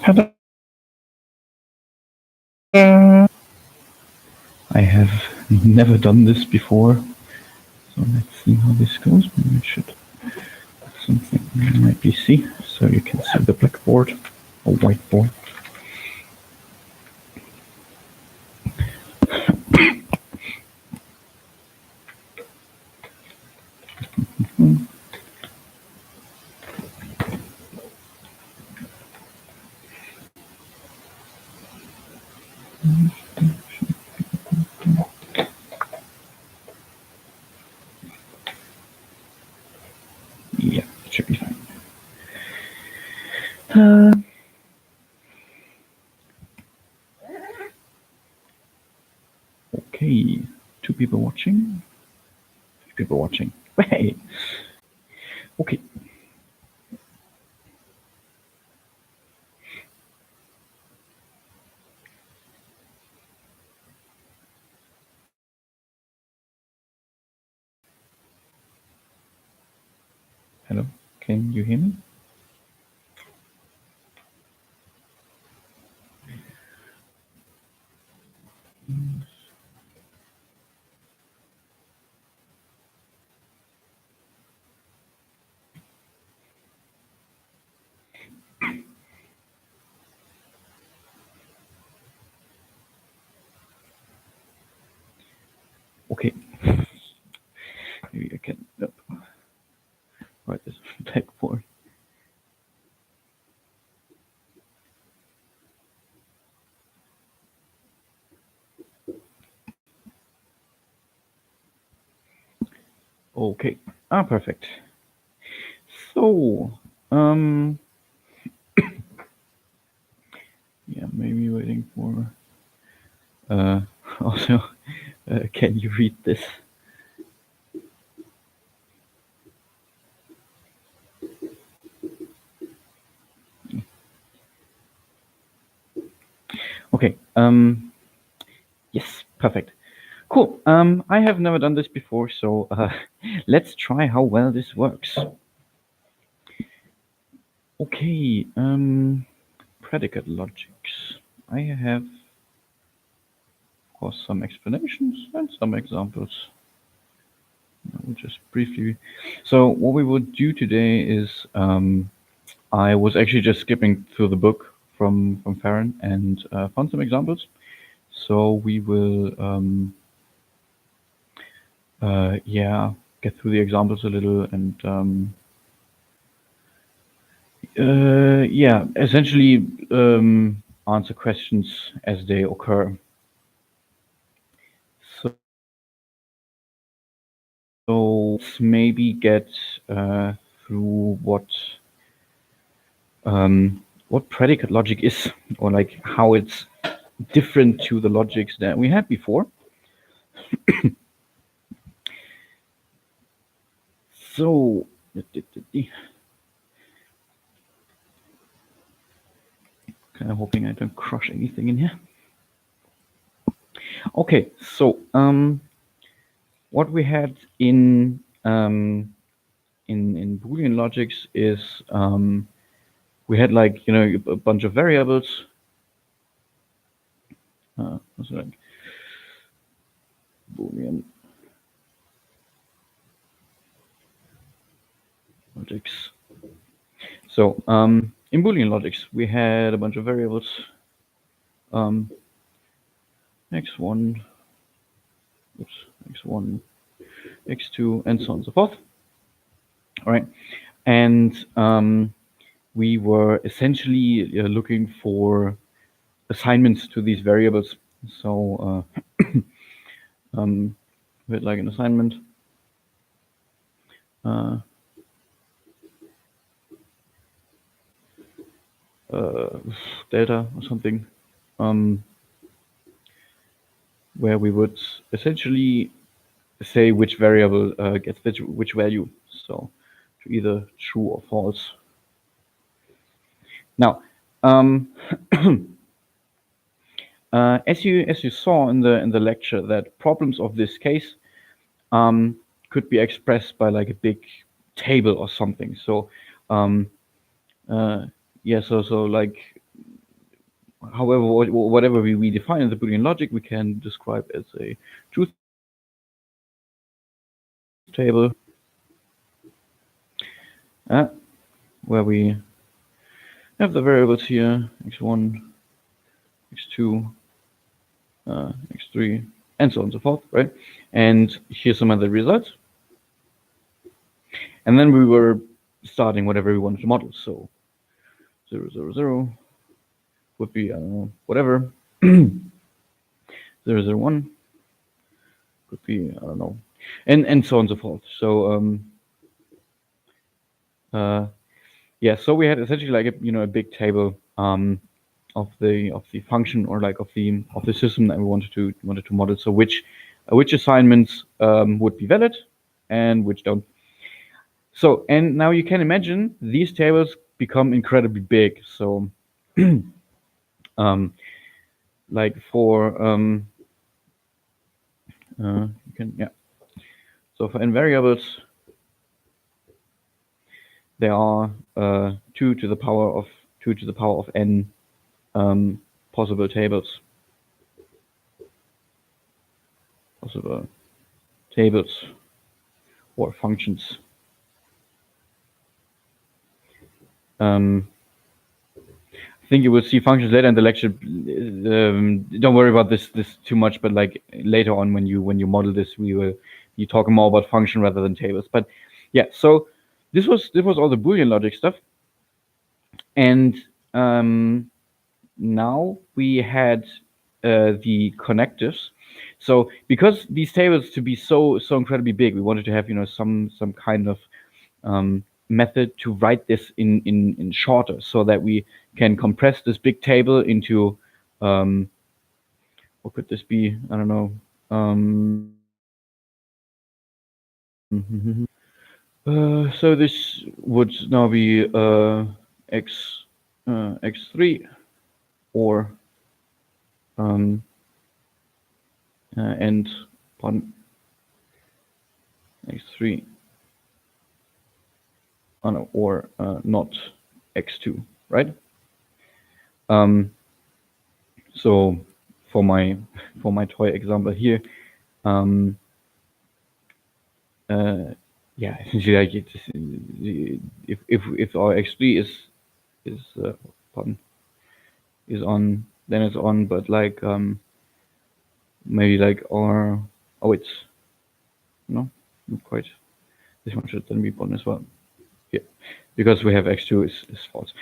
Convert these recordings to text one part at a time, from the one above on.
Ta-da! I have never done this before, so let's see how this goes. Maybe I should put something in my PC so you can see the blackboard or whiteboard. Yeah, it should be fine. Okay, 2 people watching. 3 people watching. Hey. Okay. Hello, can you hear me? Okay. Maybe I can write this blackboard. Okay. Perfect. So, yeah, maybe waiting for. Also, can you read this? Okay. Yes, perfect. Cool. I have never done this before, so let's try how well this works. Okay. Predicate logics. I have, of course, some explanations and some examples. I'll just briefly. So what we would do today is I was actually just skipping through the book from Farron and found some examples. So we will yeah, get through the examples a little and yeah, essentially answer questions as they occur. So let's maybe get through what predicate logic is, or like how it's different to the logics that we had before. So, kind of hoping I don't crush anything in here. Okay, so what we had in Boolean logics is we had, like, you know, a bunch of variables. What's it like? Boolean logics. So in Boolean logics, we had a bunch of variables. X1, oops, X1, X2, and so on and so forth. All right, and we were essentially looking for assignments to these variables. So we had like an assignment. Delta or something, where we would essentially say which variable gets which value, so to either true or false. Now, as you saw in the lecture, that problems of this case could be expressed by like a big table or something. So Yeah, so like, however, whatever we define in the Boolean logic, we can describe as a truth table, where we have the variables here, x1, x2, x3, and so on and so forth, right? And here's some other results. And then we were starting whatever we wanted to model. So 0, 0, 0 would be, I don't know, whatever. 0, 0, 1 could be, I don't know, and so on and so forth. So yeah, so we had essentially like a big table of the function, or like of the system that we wanted to model. So which assignments would be valid and which don't. So, and now you can imagine these tables become incredibly big. So like for you can, yeah. So for n variables, there are 2 to the power of n possible tables. Possible tables or functions. I think you will see functions later in the lecture. Don't worry about this too much, but like later on when you model this, we will be talking more about function rather than tables. But yeah, so this was all the Boolean logic stuff, and now we had the connectives. So because these tables to be so incredibly big, we wanted to have some kind of method to write this in shorter, so that we can compress this big table into what could this be? I don't know. So this would now be x3 or and pardon, x3 or not x2, right? So for my toy example here, yeah, essentially like if our x3 is pardon, is on, then it's on, but like maybe like our, oh, it's no, not quite. This one should then be on as well. Yeah, because we have x2 is false.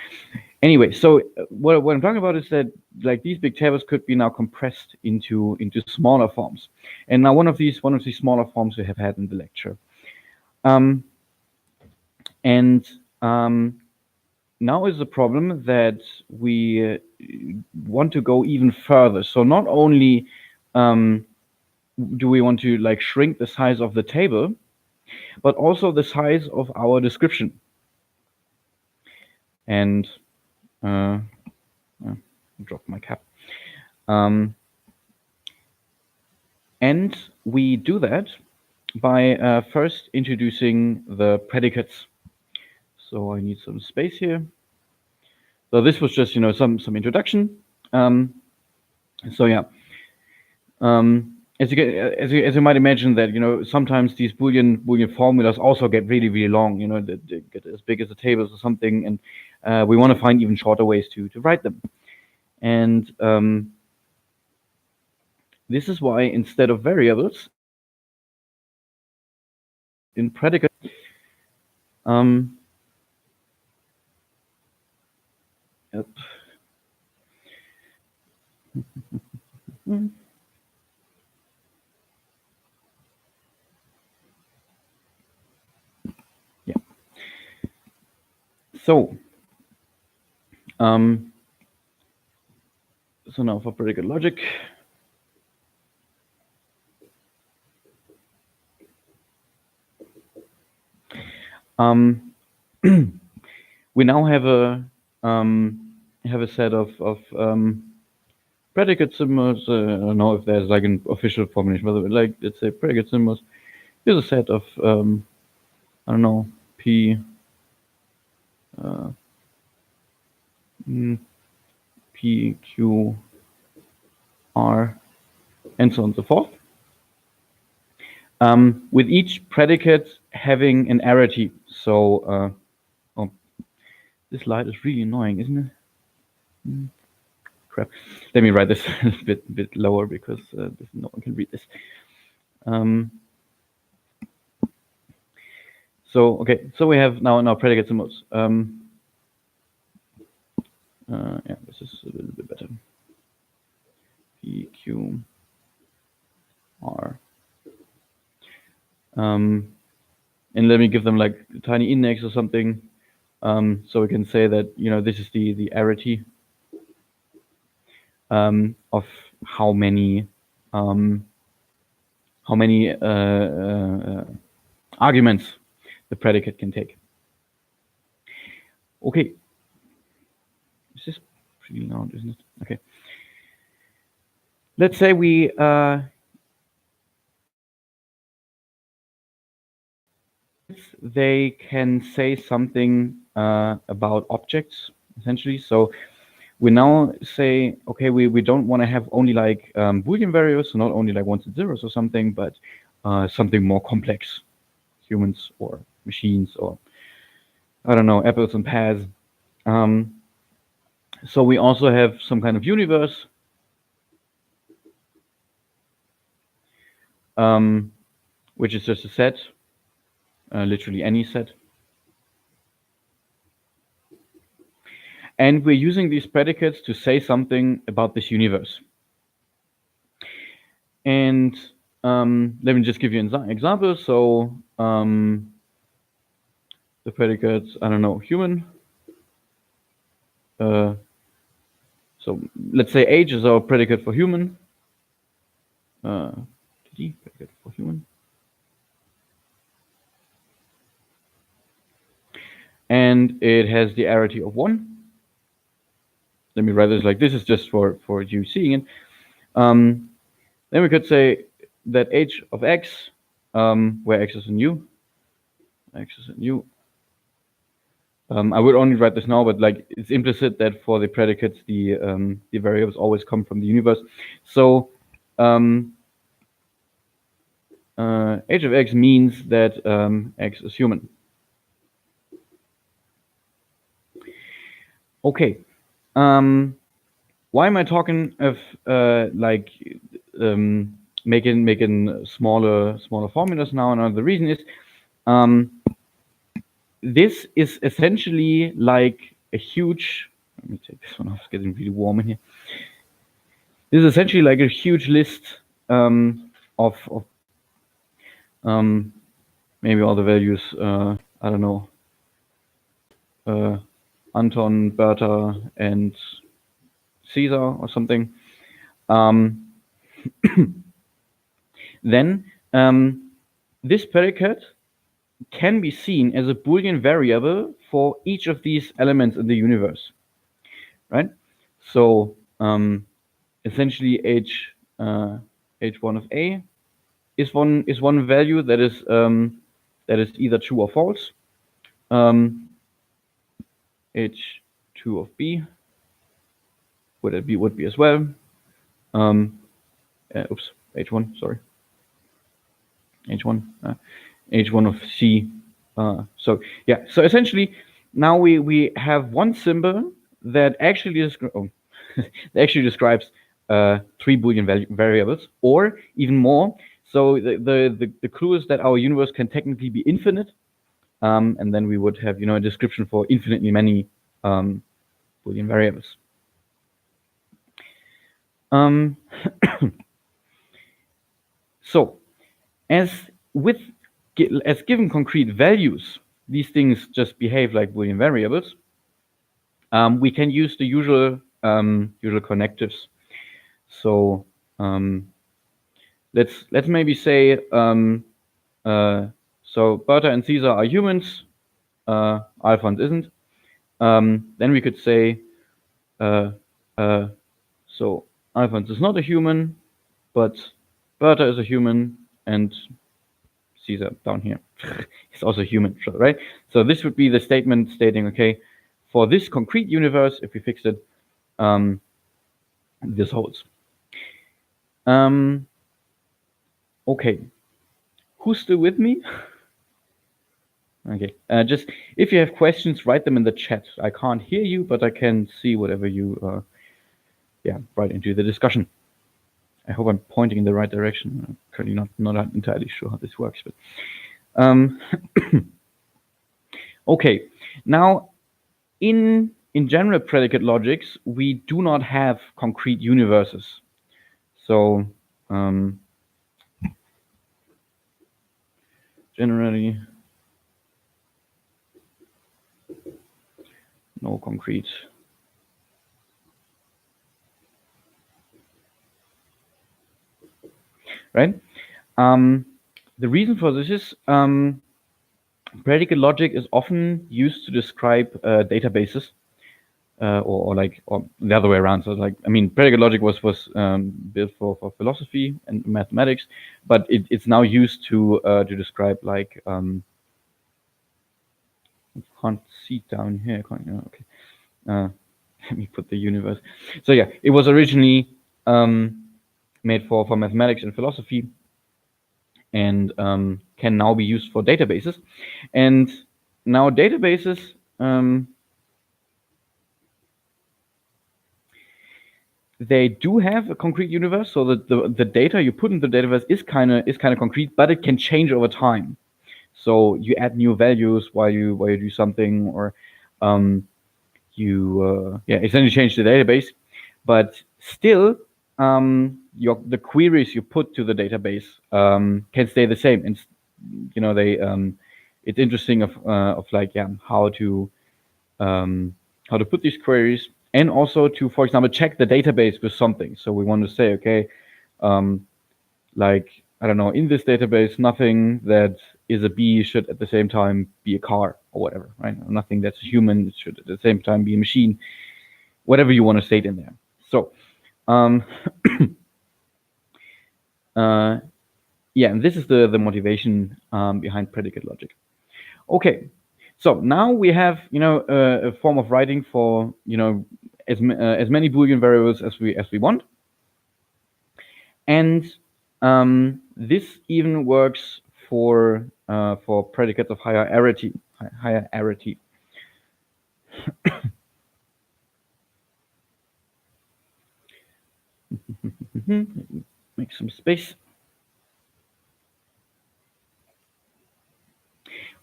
Anyway, so what I'm talking about is that like these big tables could be now compressed into smaller forms. And now one of these smaller forms we have had in the lecture. And now is the problem that we want to go even further. So not only do we want to like shrink the size of the table, but also the size of our description. And drop my cap. And we do that by first introducing the predicates. So I need some space here. So this was just some introduction. So yeah, as you might imagine that sometimes these Boolean formulas also get really long. They get as big as the tables or something, and we want to find even shorter ways to write them. And this is why instead of variables in predicate, yep. Yeah. So now for predicate logic. We now have a set of predicate symbols. I don't know if there's like an official formulation, but like let's say predicate symbols. Here's a set of I don't know, p P, Q, R, and so on and so forth. With each predicate having an arity. So, oh, this light is really annoying, isn't it? Crap. Let me write this a bit lower because no one can read this. So okay, so we have now predicate symbols. Yeah, this is a little bit better. P, Q, R. And let me give them like a tiny index or something. So we can say that, you know, this is the arity of how many arguments the predicate can take. Okay. Is this pretty loud, isn't it? Okay. Let's say we they can say something about objects, essentially. So we now say, okay, we don't want to have only like Boolean variables, so not only like ones and zeros or something, but something more complex, humans or machines or, I don't know, apples and pears. So we also have some kind of universe, which is just a set, literally any set. And we're using these predicates to say something about this universe. And let me just give you an example. So the predicates, I don't know, human. So let's say age is our predicate for human. Predicate for human. And it has the arity of 1. Let me write this like this is just for you seeing it. Then we could say that h of x, where x is a new, I would only write this now, but like it's implicit that for the predicates, the variables always come from the universe. So h of x means that x is human. Okay. Why am I talking of like making smaller formulas now? And the reason is this is essentially like a huge. Let me take this one off. It's getting really warm in here. This is essentially like a huge list of maybe all the values. I don't know. Anton, Bertha, and Caesar or something. Then this predicate can be seen as a Boolean variable for each of these elements in the universe, right? So essentially h1 of a is one value that is either true or false. h2 of b would be as well. Oops, h1, sorry. h1 of c. So yeah, so essentially now we have one symbol that actually describes 3 Boolean variables, or even more. So the clue is that our universe can technically be infinite, and then we would have, you know, a description for infinitely many Boolean variables. So as given concrete values, these things just behave like Boolean variables. We can use the usual connectives. So let's maybe say so Bertha and Caesar are humans. Alphonse isn't. Then we could say so Alphonse is not a human, but Bertha is a human, and Caesar down here is also human, right? So this would be the statement stating, okay, for this concrete universe, if we fix it, this holds. Okay, who's still with me? Okay, just if you have questions, write them in the chat. I can't hear you, but I can see whatever you write into the discussion. I hope I'm pointing in the right direction. I'm currently not entirely sure how this works, but okay. Now, in general predicate logics, we do not have concrete universes. So generally, no concrete. Right? The reason for this is predicate logic is often used to describe databases, or the other way around. So predicate logic was built for philosophy and mathematics, but it's now used to describe can't see down here. Okay. Let me put the universe. So yeah, it was originally made for mathematics and philosophy, and can now be used for databases. And now databases they do have a concrete universe, so that the data you put in the database is kind of concrete, but it can change over time. So you add new values while you do something, or you essentially change the database, but still the queries you put to the database can stay the same. And it's interesting of how to put these queries, and also to, for example, check the database with something. So we want to say, okay, I don't know, in this database, nothing that is a bee should at the same time be a car or whatever, right? Nothing that's a human should at the same time be a machine, whatever you want to state in there. So, and this is the motivation behind predicate logic. Okay, so now we have a form of writing for as many Boolean variables as we want, and this even works for predicates of higher arity. Make some space.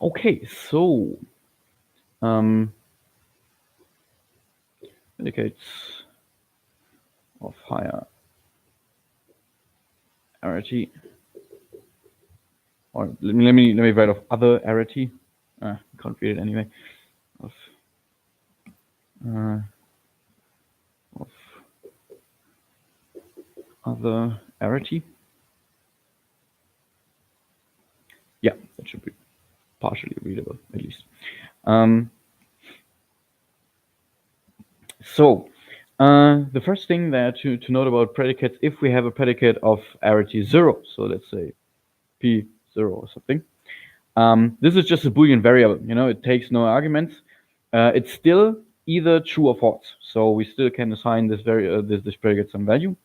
Okay, so predicates of higher arity, or let me write of other arity. Can't read it anyway. Of other arity. Yeah, that should be partially readable at least. So the first thing that to note about predicates, if we have a predicate of arity 0, so let's say p0 or something, this is just a Boolean variable. It takes no arguments. It's still either true or false. So we still can assign this predicate some value.